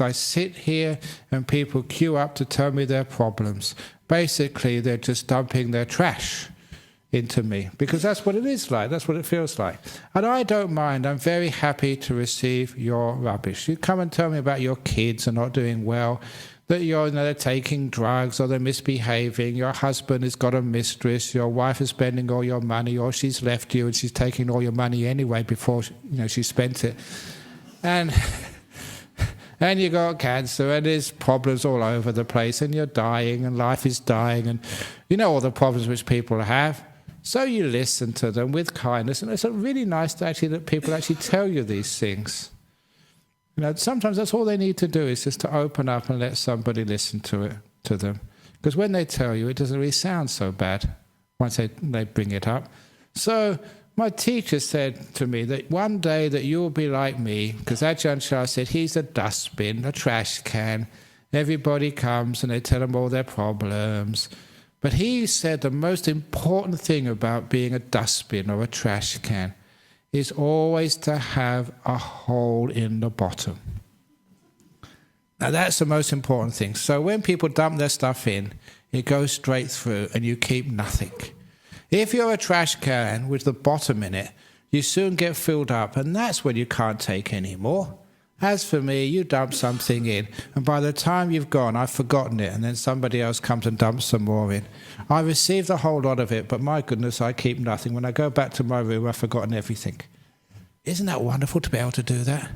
I sit here and people queue up to tell me their problems. Basically, they're just dumping their trash into me, because that's what it is like, that's what it feels like. And I don't mind, I'm very happy to receive your rubbish. You come and tell me about your kids are not doing well, that they're taking drugs or they're misbehaving, your husband has got a mistress, your wife is spending all your money, or she's left you and she's taking all your money anyway before she spent it. And you got cancer, and there's problems all over the place, and you're dying, and life is dying, and you know all the problems which people have. So you listen to them with kindness, and it's really nice that people actually tell you these things. Sometimes that's all they need to do, is just to open up and let somebody listen to them. Because when they tell you, it doesn't really sound so bad once they bring it up. So my teacher said to me that one day that you will be like me, because Ajahn Chah said he's a dustbin, a trash can. Everybody comes and they tell him all their problems. But he said the most important thing about being a dustbin or a trash can is always to have a hole in the bottom. Now that's the most important thing. So when people dump their stuff in, it goes straight through and you keep nothing. If you're a trash can with the bottom in it, you soon get filled up, and that's when you can't take any more. As for me, you dump something in, and by the time you've gone, I've forgotten it, and then somebody else comes and dumps some more in. I received a whole lot of it, but my goodness, I keep nothing. When I go back to my room, I've forgotten everything. Isn't that wonderful to be able to do that?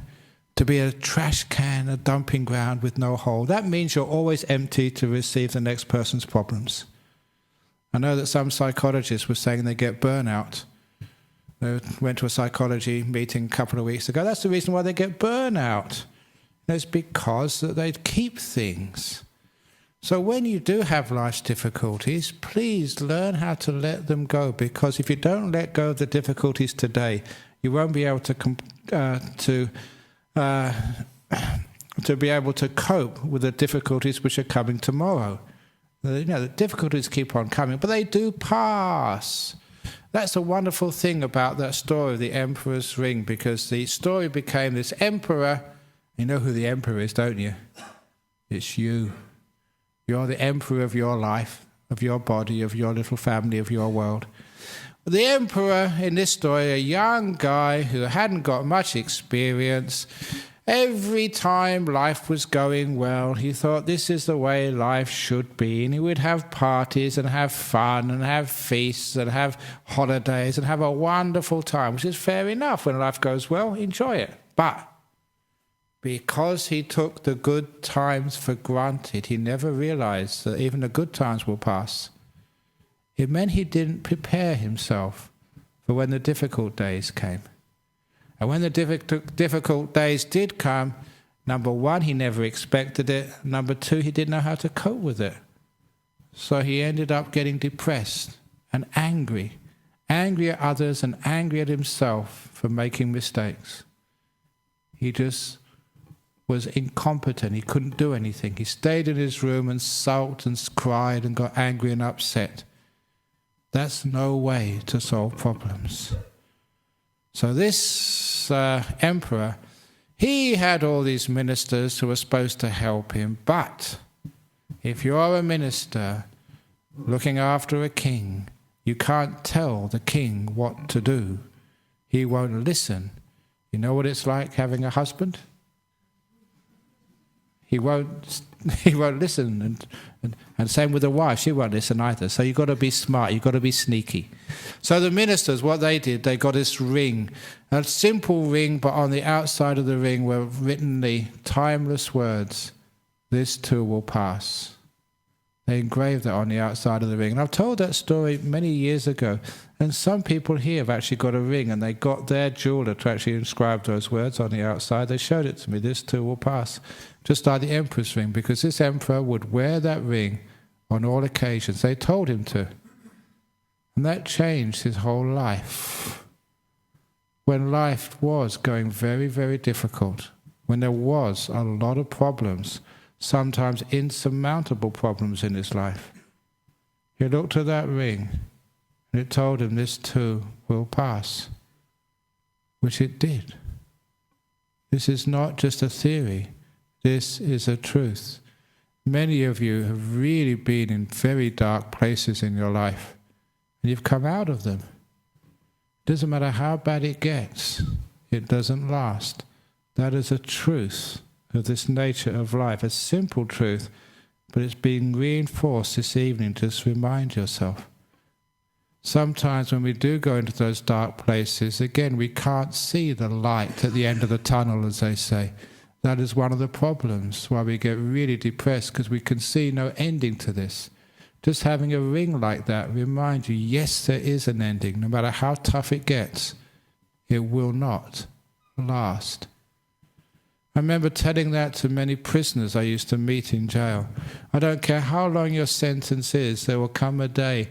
To be a trash can, a dumping ground with no hole. That means you're always empty to receive the next person's problems. I know that some psychologists were saying they get burnout. They went to a psychology meeting a couple of weeks ago. That's the reason why they get burnout. It's because that they keep things. So when you do have life's difficulties, please learn how to let them go, because if you don't let go of the difficulties today, you won't be able to be able to cope with the difficulties which are coming tomorrow. The difficulties keep on coming, but they do pass. That's a wonderful thing about that story of the emperor's ring, because the story became this emperor. You know who the emperor is, don't you? It's you. You're the emperor of your life, of your body, of your little family, of your world. The emperor in this story, a young guy who hadn't got much experience. Every time life was going well, he thought this is the way life should be, and he would have parties and have fun and have feasts and have holidays and have a wonderful time, which is fair enough. When life goes well, enjoy it. But because he took the good times for granted, he never realized that even the good times will pass. It meant he didn't prepare himself for when the difficult days came. And when the difficult days did come, number one, he never expected it. Number two, he didn't know how to cope with it. So he ended up getting depressed and angry at others and angry at himself for making mistakes. He just was incompetent. He couldn't do anything. He stayed in his room and sulked and cried and got angry and upset. That's no way to solve problems. So this emperor, he had all these ministers who were supposed to help him, but if you're a minister looking after a king, you can't tell the king what to do. He won't listen. You know what it's like having a husband? He won't listen, and same with the wife, she won't listen either. So you've got to be smart, you've got to be sneaky. So the ministers, what they did, they got this ring, a simple ring, but on the outside of the ring were written the timeless words, "This too will pass." They engraved that on the outside of the ring. And I've told that story many years ago, and some people here have actually got a ring, and they got their jeweler to actually inscribe those words on the outside. They showed it to me, "This too will pass." Just like the emperor's ring, because this emperor would wear that ring on all occasions. They told him to. And that changed his whole life. When life was going very, very difficult, when there was a lot of problems, sometimes insurmountable problems in his life, he looked at that ring and it told him, "This too will pass," which it did. This is not just a theory. This is a truth. Many of you have really been in very dark places in your life, and you've come out of them. It doesn't matter how bad it gets, it doesn't last. That is a truth of this nature of life, a simple truth, but it's being reinforced this evening. Just remind yourself. Sometimes when we do go into those dark places, again, we can't see the light at the end of the tunnel, as they say. That is one of the problems why we get really depressed, because we can see no ending to this. Just having a ring like that reminds you, yes, there is an ending. No matter how tough it gets, it will not last. I remember telling that to many prisoners I used to meet in jail. I don't care how long your sentence is, there will come a day